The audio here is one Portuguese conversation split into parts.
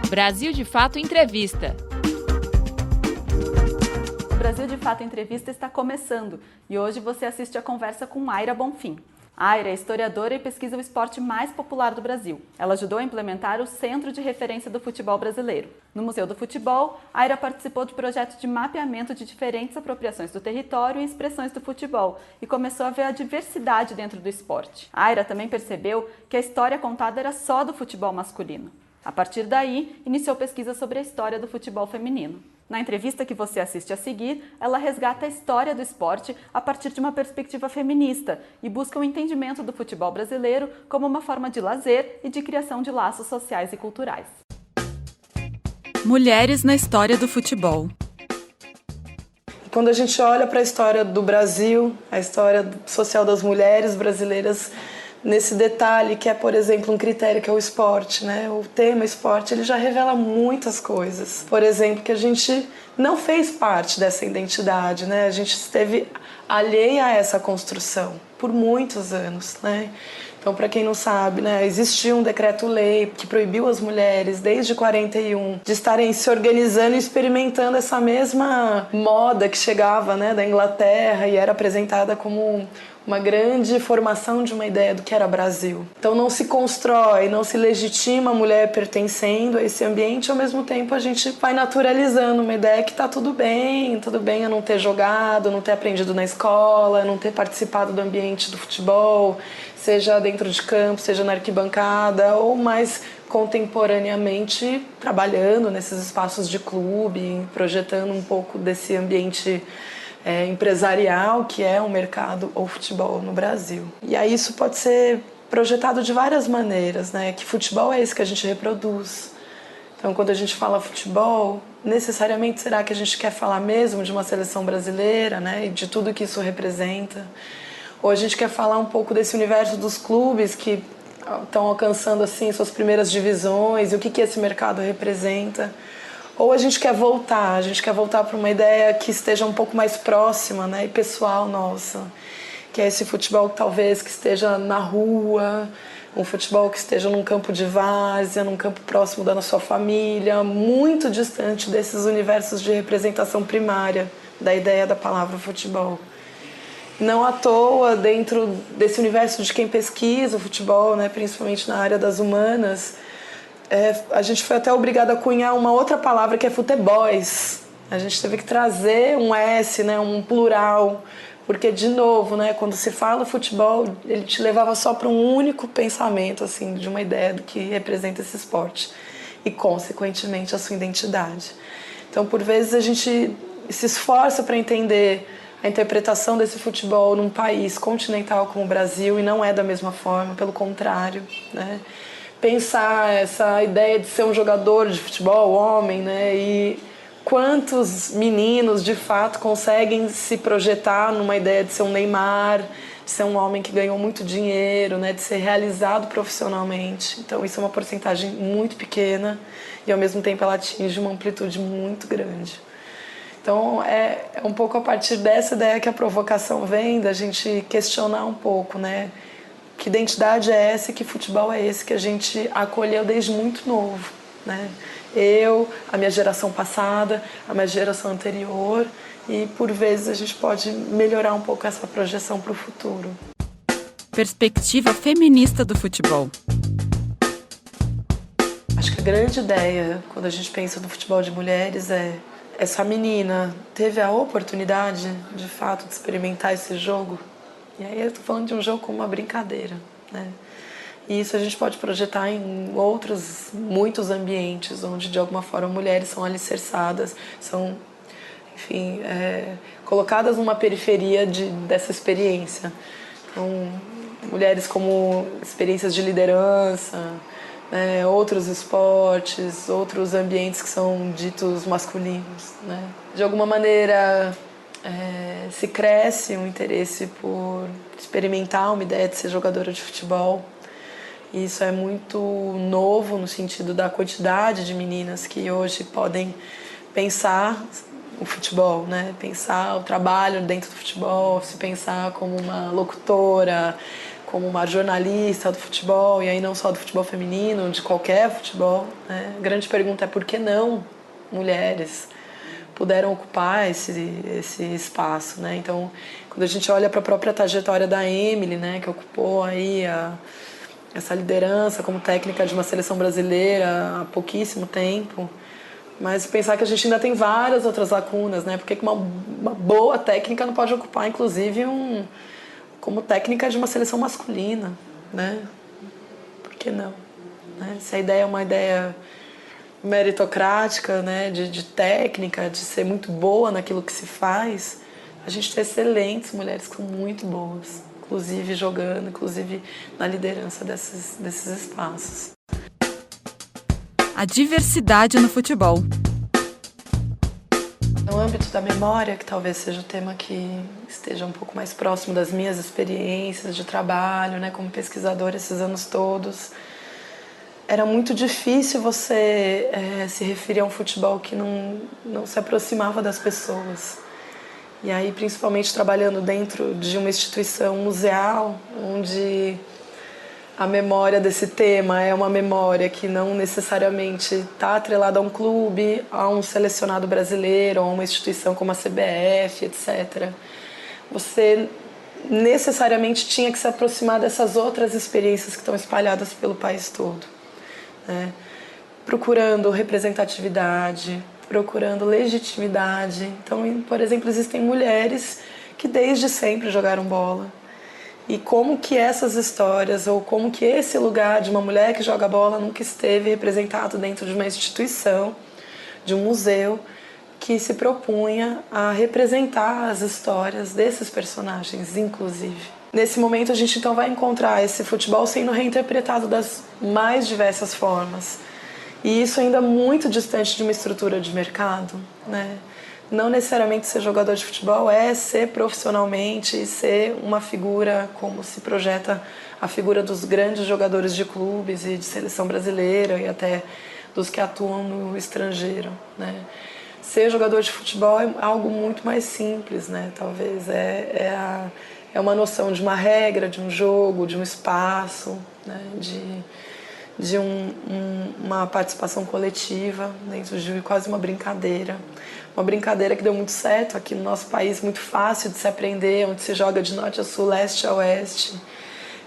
Brasil de Fato Entrevista. O Brasil de Fato Entrevista está começando e hoje você assiste a conversa com Aira Bonfim. Aira é historiadora e pesquisa o esporte mais popular do Brasil. Ela ajudou a implementar o Centro de Referência do Futebol Brasileiro. No Museu do Futebol, Aira participou de projetos de mapeamento de diferentes apropriações do território e expressões do futebol e começou a ver a diversidade dentro do esporte. Aira também percebeu que a história contada era só do futebol masculino. A partir daí, iniciou pesquisa sobre a história do futebol feminino. Na entrevista que você assiste a seguir, ela resgata a história do esporte a partir de uma perspectiva feminista e busca o entendimento do futebol brasileiro como uma forma de lazer e de criação de laços sociais e culturais. Mulheres na história do futebol. Quando a gente olha para a história do Brasil, a história social das mulheres brasileiras, nesse detalhe que é, por exemplo, um critério que é o esporte, né? O tema esporte, ele já revela muitas coisas. Por exemplo, que a gente não fez parte dessa identidade, né? A gente esteve alheia a essa construção por muitos anos, né? Então, para quem não sabe, né, existia um decreto-lei que proibiu as mulheres, desde 41, de estarem se organizando e experimentando essa mesma moda que chegava, né, da Inglaterra e era apresentada como uma grande formação de uma ideia do que era Brasil. Então não se constrói, não se legitima a mulher pertencendo a esse ambiente, ao mesmo tempo a gente vai naturalizando uma ideia que tá tudo bem eu não ter jogado, não ter aprendido na escola, não ter participado do ambiente do futebol, seja dentro de campo, seja na arquibancada, ou mais contemporaneamente trabalhando nesses espaços de clube, projetando um pouco desse ambiente empresarial que é o mercado ou futebol no Brasil. E aí isso pode ser projetado de várias maneiras, né? Que futebol é esse que a gente reproduz. Então, quando a gente fala futebol, necessariamente será que a gente quer falar mesmo de uma seleção brasileira, né? E de tudo que isso representa? Ou a gente quer falar um pouco desse universo dos clubes que estão alcançando assim suas primeiras divisões e o que esse mercado representa? Ou a gente quer voltar para uma ideia que esteja um pouco mais próxima, né, e pessoal nossa, que é esse futebol que talvez que esteja na rua, um futebol que esteja num campo de várzea, num campo próximo da sua família, muito distante desses universos de representação primária da ideia da palavra futebol. Não à toa, dentro desse universo de quem pesquisa o futebol, né, principalmente na área das humanas, a gente foi até obrigado a cunhar uma outra palavra que é futebóis. A gente teve que trazer um S, né, um plural, porque, de novo, né, quando se fala futebol, ele te levava só para um único pensamento, assim, de uma ideia do que representa esse esporte e, consequentemente, a sua identidade. Então, por vezes, a gente se esforça para entender a interpretação desse futebol num país continental como o Brasil e não é da mesma forma, pelo contrário, né? Pensar essa ideia de ser um jogador de futebol, homem, né? E quantos meninos, de fato, conseguem se projetar numa ideia de ser um Neymar, de ser um homem que ganhou muito dinheiro, né? De ser realizado profissionalmente. Então, isso é uma porcentagem muito pequena e, ao mesmo tempo, ela atinge uma amplitude muito grande. Então, é um pouco a partir dessa ideia que a provocação vem, da gente questionar um pouco, né? Que identidade é essa e que futebol é esse que a gente acolheu desde muito novo, né? Eu, a minha geração passada, a minha geração anterior, e por vezes a gente pode melhorar um pouco essa projeção para o futuro. Perspectiva feminista do futebol. Acho que a grande ideia, quando a gente pensa no futebol de mulheres, é essa menina teve a oportunidade, de fato, de experimentar esse jogo. E aí eu estou falando de um jogo como uma brincadeira, né? E isso a gente pode projetar em outros, muitos ambientes, onde de alguma forma mulheres são alicerçadas, são, enfim, colocadas numa periferia dessa experiência. Então, mulheres como experiências de liderança, né, outros esportes, outros ambientes que são ditos masculinos, né? De alguma maneira, se cresce um interesse por experimentar uma ideia de ser jogadora de futebol. E isso é muito novo no sentido da quantidade de meninas que hoje podem pensar o futebol, né? Pensar o trabalho dentro do futebol, se pensar como uma locutora, como uma jornalista do futebol, e aí não só do futebol feminino, de qualquer futebol, né? A grande pergunta é por que não mulheres puderam ocupar esse espaço, né? Então, quando a gente olha para a própria trajetória da Emily, né, que ocupou aí essa liderança como técnica de uma seleção brasileira há pouquíssimo tempo, mas pensar que a gente ainda tem várias outras lacunas, né? Porque uma boa técnica não pode ocupar, inclusive, como técnica de uma seleção masculina, né? Por que não? Né? Se a ideia é uma ideia meritocrática, né? De técnica, de ser muito boa naquilo que se faz, a gente tem excelentes mulheres que são muito boas, inclusive jogando, inclusive na liderança desses espaços. A diversidade no futebol. No âmbito da memória, que talvez seja o tema que esteja um pouco mais próximo das minhas experiências de trabalho, né, como pesquisadora esses anos todos, era muito difícil você se referir a um futebol que não se aproximava das pessoas. E aí, principalmente trabalhando dentro de uma instituição museal, onde a memória desse tema é uma memória que não necessariamente está atrelada a um clube, a um selecionado brasileiro, a uma instituição como a CBF, etc. Você necessariamente tinha que se aproximar dessas outras experiências que estão espalhadas pelo país todo, né? Procurando representatividade, procurando legitimidade. Então, por exemplo, existem mulheres que desde sempre jogaram bola. E como que essas histórias, ou como que esse lugar de uma mulher que joga bola nunca esteve representado dentro de uma instituição, de um museu, que se propunha a representar as histórias desses personagens, inclusive. Nesse momento a gente então vai encontrar esse futebol sendo reinterpretado das mais diversas formas. E isso ainda muito distante de uma estrutura de mercado, né? Não necessariamente ser jogador de futebol é ser profissionalmente e ser uma figura como se projeta a figura dos grandes jogadores de clubes e de seleção brasileira e até dos que atuam no estrangeiro, né? Ser jogador de futebol é algo muito mais simples, né? Talvez é uma noção de uma regra, de um jogo, de um espaço, né? De uma participação coletiva dentro de quase uma brincadeira. Uma brincadeira que deu muito certo aqui no nosso país, muito fácil de se aprender, onde se joga de norte a sul, leste a oeste,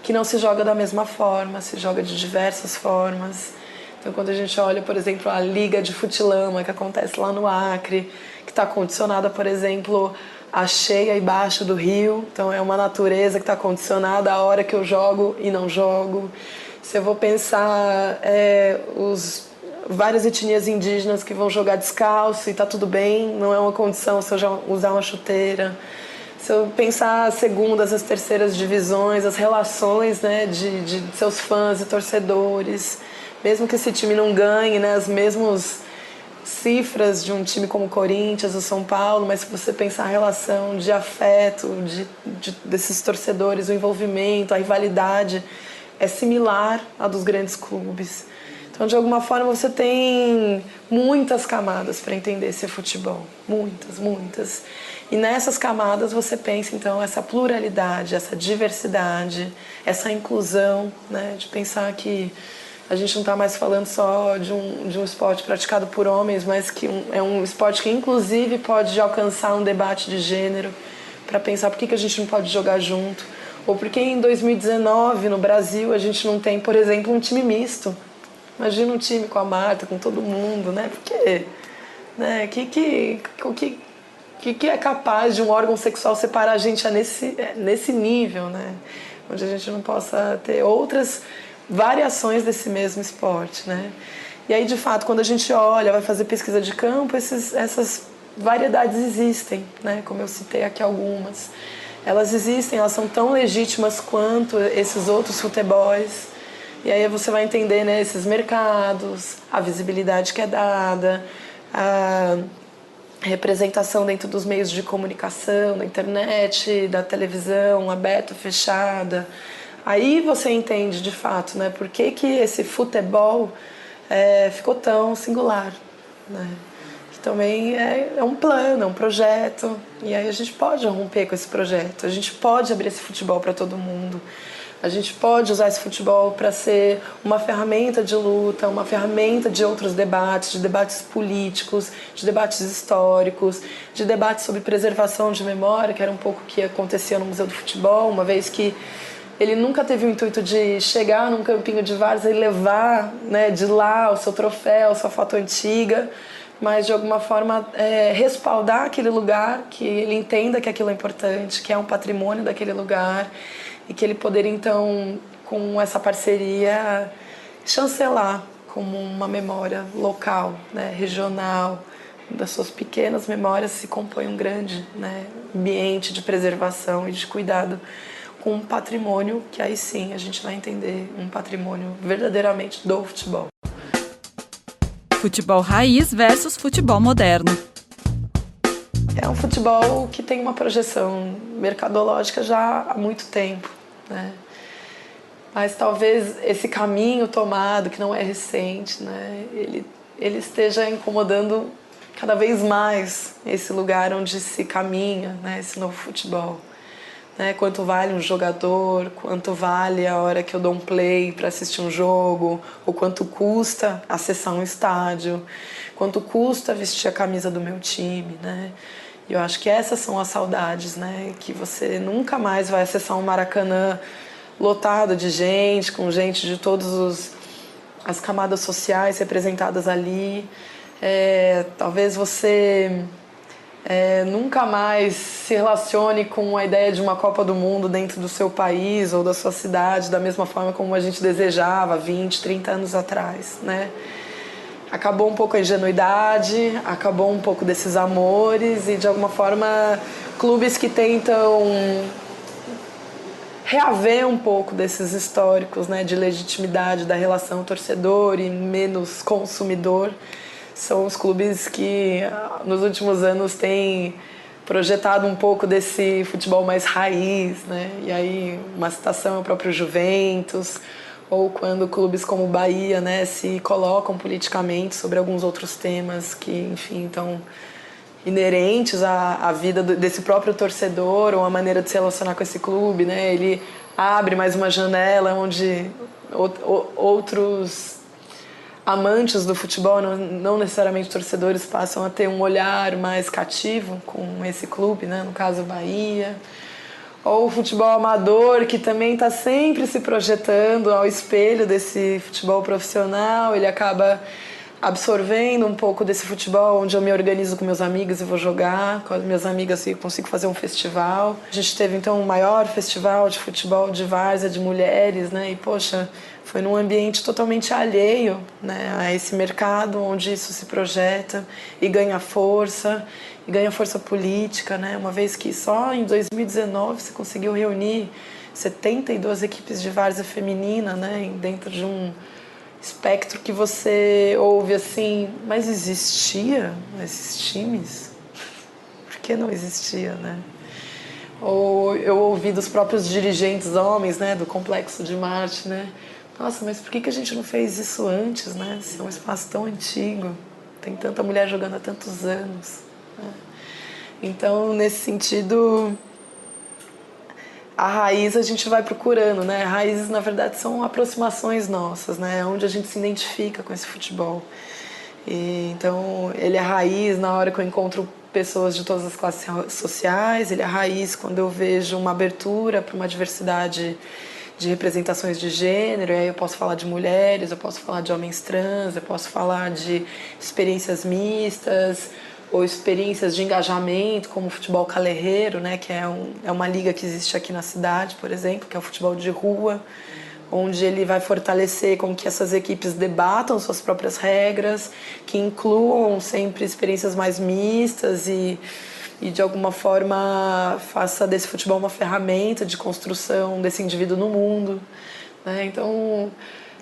que não se joga da mesma forma, se joga de diversas formas. Então, quando a gente olha, por exemplo, a Liga de Futilama, que acontece lá no Acre, que está condicionada, por exemplo, à cheia e baixa do rio, então é uma natureza que está condicionada à hora que eu jogo e não jogo. Se eu vou pensar várias etnias indígenas que vão jogar descalço e está tudo bem, não é uma condição se eu já usar uma chuteira. Se eu pensar as segundas, as terceiras divisões, as relações, né, de seus fãs e torcedores, mesmo que esse time não ganhe, né, as mesmas cifras de um time como o Corinthians ou São Paulo, mas se você pensar a relação de afeto desses torcedores, o envolvimento, a rivalidade é similar à dos grandes clubes. Então, de alguma forma, você tem muitas camadas para entender esse futebol. Muitas, muitas. E nessas camadas você pensa, então, essa pluralidade, essa diversidade, essa inclusão, né? De pensar que a gente não está mais falando só de um esporte praticado por homens, mas que é um esporte que, inclusive, pode alcançar um debate de gênero para pensar por que a gente não pode jogar junto. Ou por que em 2019, no Brasil, a gente não tem, por exemplo, um time misto. Imagina um time com a Marta, com todo mundo, né? Por quê? Né? O que é capaz de um órgão sexual separar a gente nesse nível, né? Onde a gente não possa ter outras variações desse mesmo esporte, né? E aí, de fato, quando a gente olha, vai fazer pesquisa de campo, essas variedades existem, né? Como eu citei aqui algumas. Elas existem, elas são tão legítimas quanto esses outros futebols. E aí você vai entender, né, esses mercados, a visibilidade que é dada, a representação dentro dos meios de comunicação, da internet, da televisão, aberta, fechada. Aí você entende, de fato, né, por que esse futebol ficou tão singular, né? Que também é um plano, é um projeto. E aí a gente pode romper com esse projeto, a gente pode abrir esse futebol para todo mundo. A gente pode usar esse futebol para ser uma ferramenta de luta, uma ferramenta de outros debates, de debates políticos, de debates históricos, de debates sobre preservação de memória, que era um pouco o que acontecia no Museu do Futebol, uma vez que ele nunca teve o intuito de chegar num campinho de várzea e levar, né, de lá o seu troféu, sua foto antiga, mas de alguma forma respaldar aquele lugar, que ele entenda que aquilo é importante, que é um patrimônio daquele lugar, e que ele poderia então, com essa parceria, chancelar como uma memória local, né, regional. Das suas pequenas memórias se compõe um grande, né, ambiente de preservação e de cuidado com um patrimônio que aí sim a gente vai entender um patrimônio verdadeiramente do futebol. Futebol raiz versus futebol moderno. É um futebol que tem uma projeção mercadológica já há muito tempo, né? Mas talvez esse caminho tomado, que não é recente, né, ele esteja incomodando cada vez mais esse lugar onde se caminha, né, esse novo futebol. Né, quanto vale um jogador, quanto vale a hora que eu dou um play para assistir um jogo, ou quanto custa acessar um estádio, quanto custa vestir a camisa do meu time, né? E eu acho que essas são as saudades, né? Que você nunca mais vai acessar um Maracanã lotado de gente, com gente de todas as camadas sociais representadas ali. Talvez você nunca mais se relacione com a ideia de uma Copa do Mundo dentro do seu país ou da sua cidade da mesma forma como a gente desejava 20, 30 anos atrás, né? Acabou um pouco a ingenuidade, acabou um pouco desses amores e, de alguma forma, clubes que tentam reaver um pouco desses históricos, né, de legitimidade da relação torcedor e menos consumidor, são os clubes que nos últimos anos têm projetado um pouco desse futebol mais raiz, né? E aí uma citação é o próprio Juventus, ou quando clubes como o Bahia, né, se colocam politicamente sobre alguns outros temas que, enfim, estão inerentes à vida desse próprio torcedor ou a maneira de se relacionar com esse clube, né? Ele abre mais uma janela onde outros amantes do futebol, não necessariamente torcedores, passam a ter um olhar mais cativo com esse clube, né? No caso, Bahia. Ou o futebol amador, que também está sempre se projetando ao espelho desse futebol profissional. Ele acaba absorvendo um pouco desse futebol, onde eu me organizo com meus amigos e vou jogar com as minhas amigas e consigo fazer um festival. A gente teve então o maior festival de futebol de várzea de mulheres, né? E poxa, foi num ambiente totalmente alheio, né, a esse mercado onde isso se projeta e ganha força política, né? Uma vez que só em 2019 você conseguiu reunir 72 equipes de várzea feminina, né, dentro de um espectro que você ouve assim, mas existia esses times? Por que não existia, né? Ou eu ouvi dos próprios dirigentes homens, né, do Complexo de Marte, né? Nossa, mas por que a gente não fez isso antes, né? Se é um espaço tão antigo, tem tanta mulher jogando há tantos anos, né? Então, nesse sentido, a raiz a gente vai procurando, né? Raízes, na verdade, são aproximações nossas, né? Onde a gente se identifica com esse futebol. E, então, ele é raiz na hora que eu encontro pessoas de todas as classes sociais, ele é raiz quando eu vejo uma abertura para uma diversidade de representações de gênero, e aí eu posso falar de mulheres, eu posso falar de homens trans, eu posso falar de experiências mistas, ou experiências de engajamento, como o futebol calerreiro, né, que é uma liga que existe aqui na cidade, por exemplo, que é o futebol de rua, onde ele vai fortalecer com que essas equipes debatam suas próprias regras, que incluam sempre experiências mais mistas e de alguma forma faça desse futebol uma ferramenta de construção desse indivíduo no mundo, né? Então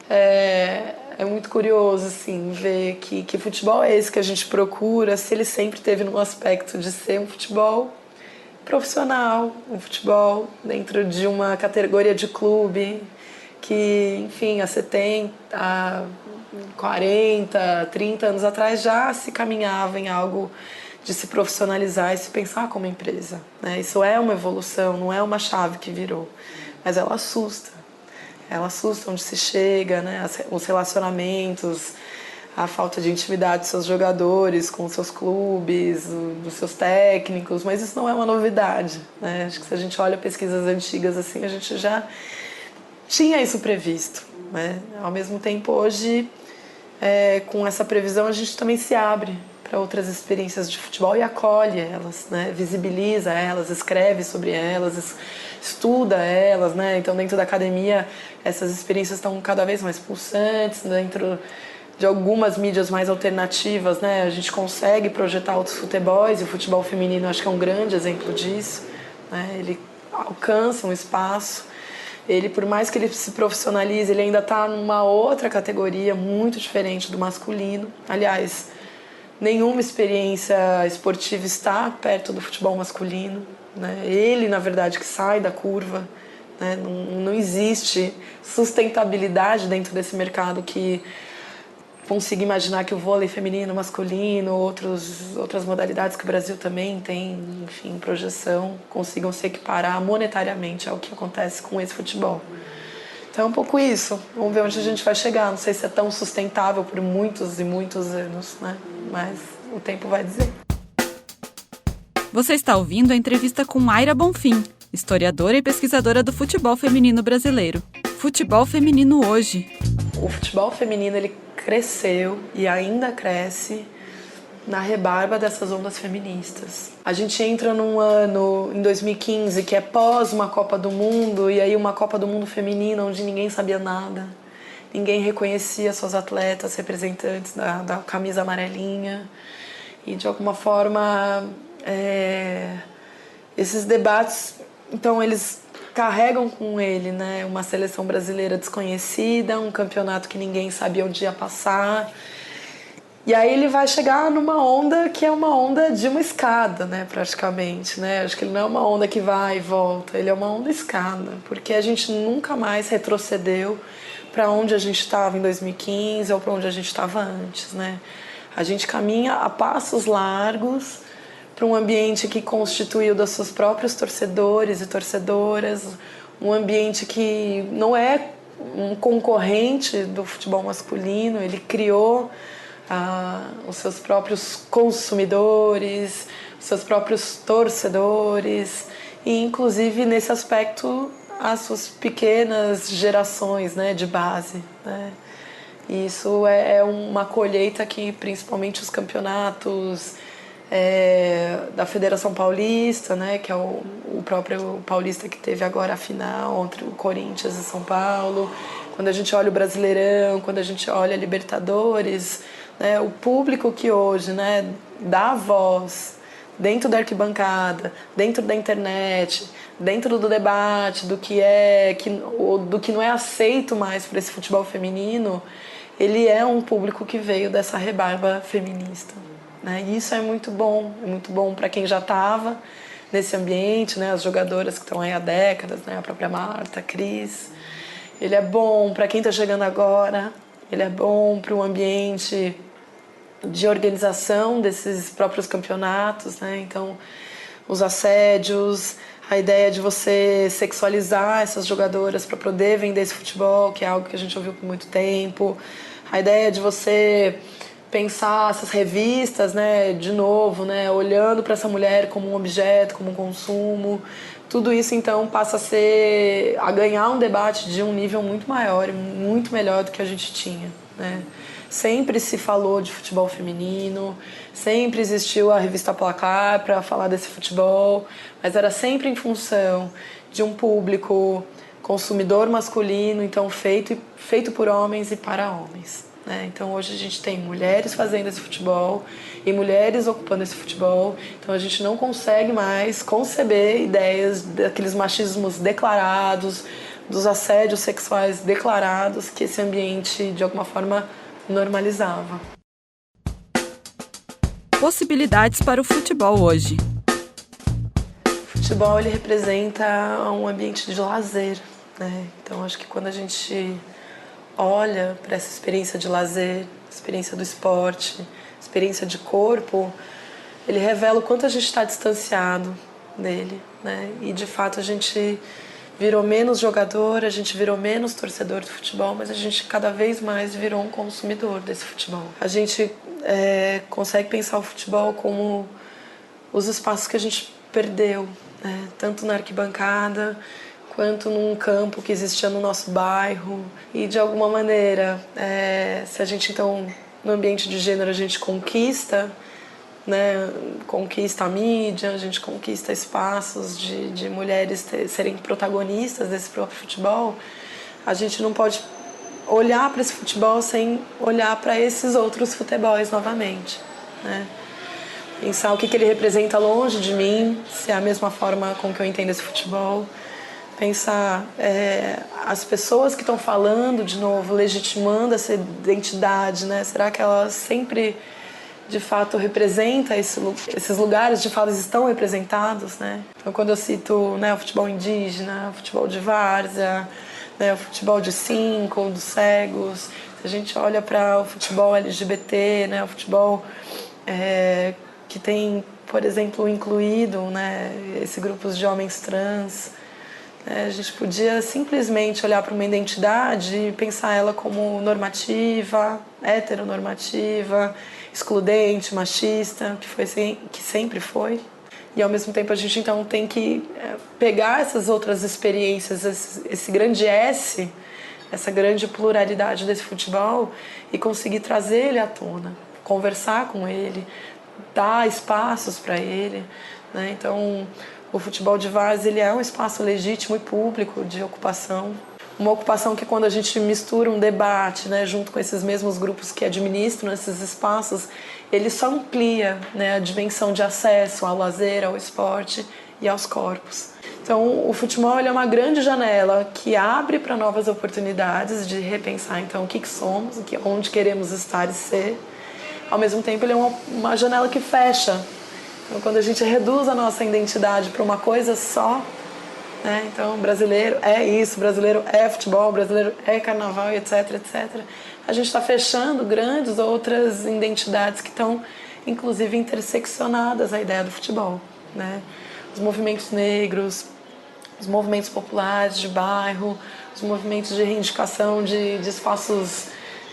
é muito curioso assim, ver que futebol é esse que a gente procura, se ele sempre teve no aspecto de ser um futebol profissional, um futebol dentro de uma categoria de clube que, enfim, há 70, há 40, 30 anos atrás já se caminhava em algo de se profissionalizar e se pensar como empresa, né? Isso é uma evolução, não é uma chave que virou, mas ela assusta, ela assusta onde se chega, né? Os relacionamentos, a falta de intimidade dos seus jogadores com os seus clubes, dos seus técnicos, mas isso não é uma novidade, né? Acho que se a gente olha pesquisas antigas assim, a gente já tinha isso previsto, né? Ao mesmo tempo, hoje, com essa previsão, a gente também se abre para outras experiências de futebol e acolhe elas, né? Visibiliza elas, escreve sobre elas, estuda elas, né? Então, dentro da academia, essas experiências estão cada vez mais pulsantes, dentro de algumas mídias mais alternativas, né? A gente consegue projetar outros futebols, e o futebol feminino acho que é um grande exemplo disso, né? Ele alcança um espaço. Ele, por mais que ele se profissionalize, ele ainda está numa outra categoria muito diferente do masculino. Aliás, nenhuma experiência esportiva está perto do futebol masculino, né? Ele, na verdade, que sai da curva, né? Não existe sustentabilidade dentro desse mercado que consiga imaginar que o vôlei feminino, masculino, outras modalidades que o Brasil também tem, enfim, projeção, consigam se equiparar monetariamente ao que acontece com esse futebol. Então é um pouco isso. Vamos ver onde a gente vai chegar. Não sei se é tão sustentável por muitos e muitos anos, né? Mas o tempo vai dizer. Você está ouvindo a entrevista com Aira Bonfim, historiadora e pesquisadora do futebol feminino brasileiro. Futebol feminino hoje. O futebol feminino, ele cresceu e ainda cresce na rebarba dessas ondas feministas. A gente entra num ano, em 2015, que é pós uma Copa do Mundo, e aí uma Copa do Mundo feminina onde ninguém sabia nada, ninguém reconhecia suas atletas representantes da camisa amarelinha, e de alguma forma esses debates, então eles carregam com ele, né, uma seleção brasileira desconhecida, um campeonato que ninguém sabia onde ia passar. E aí ele vai chegar numa onda que é uma onda de uma escada, né, praticamente, né? Acho que ele não é uma onda que vai e volta, ele é uma onda escada, porque a gente nunca mais retrocedeu para onde a gente estava em 2015 ou para onde a gente estava antes, né? A gente caminha a passos largos para um ambiente que constituiu dos seus próprios torcedores e torcedoras, um ambiente que não é um concorrente do futebol masculino, ele criou os seus próprios consumidores, os seus próprios torcedores e, inclusive, nesse aspecto, as suas pequenas gerações, né, de base, né? E isso é uma colheita que, principalmente, os campeonatos da Federação Paulista, né, que é o próprio paulista que teve agora a final entre o Corinthians e São Paulo, quando a gente olha o Brasileirão, quando a gente olha a Libertadores, né, o público que hoje, né, dá voz dentro da arquibancada, dentro da internet, dentro do debate do que do que não é aceito mais para esse futebol feminino, ele é um público que veio dessa rebarba feminista. Né? E isso é muito bom para quem já estava nesse ambiente, né? As jogadoras que estão aí há décadas, né? A própria Marta, a Cris. Ele é bom para quem está chegando agora, ele é bom para um ambiente de organização desses próprios campeonatos, né? Então, os assédios, a ideia de você sexualizar essas jogadoras para poder vender esse futebol, que é algo que a gente ouviu por muito tempo, a ideia de você pensar essas revistas, né, de novo, né, olhando para essa mulher como um objeto, como um consumo, tudo isso então passa a ganhar um debate de um nível muito maior e muito melhor do que a gente tinha, né? Sempre se falou de futebol feminino, sempre existiu a revista Placar para falar desse futebol, mas era sempre em função de um público consumidor masculino, então feito por homens e para homens. Então hoje a gente tem mulheres fazendo esse futebol e mulheres ocupando esse futebol, então a gente não consegue mais conceber ideias daqueles machismos declarados, dos assédios sexuais declarados que esse ambiente de alguma forma normalizava. Possibilidades para o futebol hoje. O futebol, ele representa um ambiente de lazer, né? Então acho que quando a gente olha para essa experiência de lazer, experiência do esporte, experiência de corpo, ele revela o quanto a gente está distanciado dele, né? E de fato a gente virou menos jogador, a gente virou menos torcedor do futebol, mas a gente cada vez mais virou um consumidor desse futebol. A gente consegue pensar o futebol como os espaços que a gente perdeu, né? Tanto na arquibancada quanto num campo que existia no nosso bairro. E de alguma maneira, se a gente então, no ambiente de gênero, a gente conquista, né, conquista a mídia, a gente conquista espaços de mulheres serem protagonistas desse próprio futebol, a gente não pode olhar para esse futebol sem olhar para esses outros futebols novamente, né? Pensar o que ele representa longe de mim, se é a mesma forma com que eu entendo esse futebol. Pensar as pessoas que estão falando, de novo, legitimando essa identidade, né? Será que elas sempre, de fato, representam esses lugares, de fato, estão representados, né? Então, quando eu cito, né, o futebol indígena, o futebol de várzea, né, o futebol de 5, dos cegos, se a gente olha para o futebol LGBT, né, o futebol que tem, por exemplo, incluído, né, esse grupo de homens trans, a gente podia simplesmente olhar para uma identidade e pensar ela como normativa, heteronormativa, excludente, machista, que sempre foi. E ao mesmo tempo a gente então tem que pegar essas outras experiências, esse grande S, essa grande pluralidade desse futebol e conseguir trazer ele à tona, conversar com ele, dar espaços para ele, né? Então, o futebol de várzea, ele é um espaço legítimo e público de ocupação. Uma ocupação que, quando a gente mistura um debate, né, junto com esses mesmos grupos que administram esses espaços, ele só amplia, né, a dimensão de acesso ao lazer, ao esporte e aos corpos. Então, o futebol, ele é uma grande janela que abre para novas oportunidades de repensar, então, o que somos, onde queremos estar e ser. Ao mesmo tempo, ele é uma janela que fecha. Então, quando a gente reduz a nossa identidade para uma coisa só, né? Então, brasileiro é isso, brasileiro é futebol, brasileiro é carnaval, etc, etc. A gente está fechando grandes outras identidades que estão, inclusive, interseccionadas à ideia do futebol, né? Os movimentos negros, os movimentos populares de bairro, os movimentos de reivindicação de espaços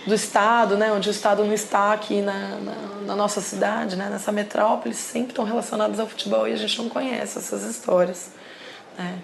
do Estado, né, onde o Estado não está aqui na nossa cidade, né, nessa metrópole, sempre estão relacionados ao futebol e a gente não conhece essas histórias, né?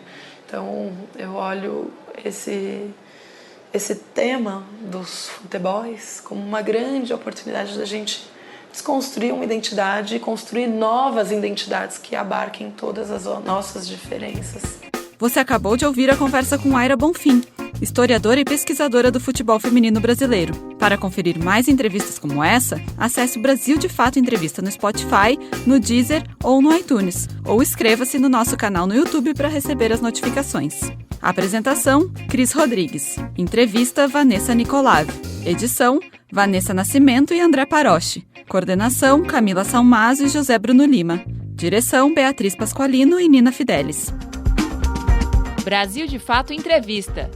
Então, eu olho esse tema dos futebols como uma grande oportunidade da gente desconstruir uma identidade e construir novas identidades que abarquem todas as nossas diferenças. Você acabou de ouvir a conversa com Aira Bonfim, historiadora e pesquisadora do futebol feminino brasileiro. Para conferir mais entrevistas como essa, acesse o Brasil de Fato Entrevista no Spotify, no Deezer ou no iTunes, ou inscreva-se no nosso canal no YouTube para receber as notificações. Apresentação, Cris Rodrigues. Entrevista, Vanessa Nicolave. Edição, Vanessa Nascimento e André Paroche. Coordenação, Camila Salmazo e José Bruno Lima. Direção, Beatriz Pasqualino e Nina Fidelis. Brasil de Fato Entrevista.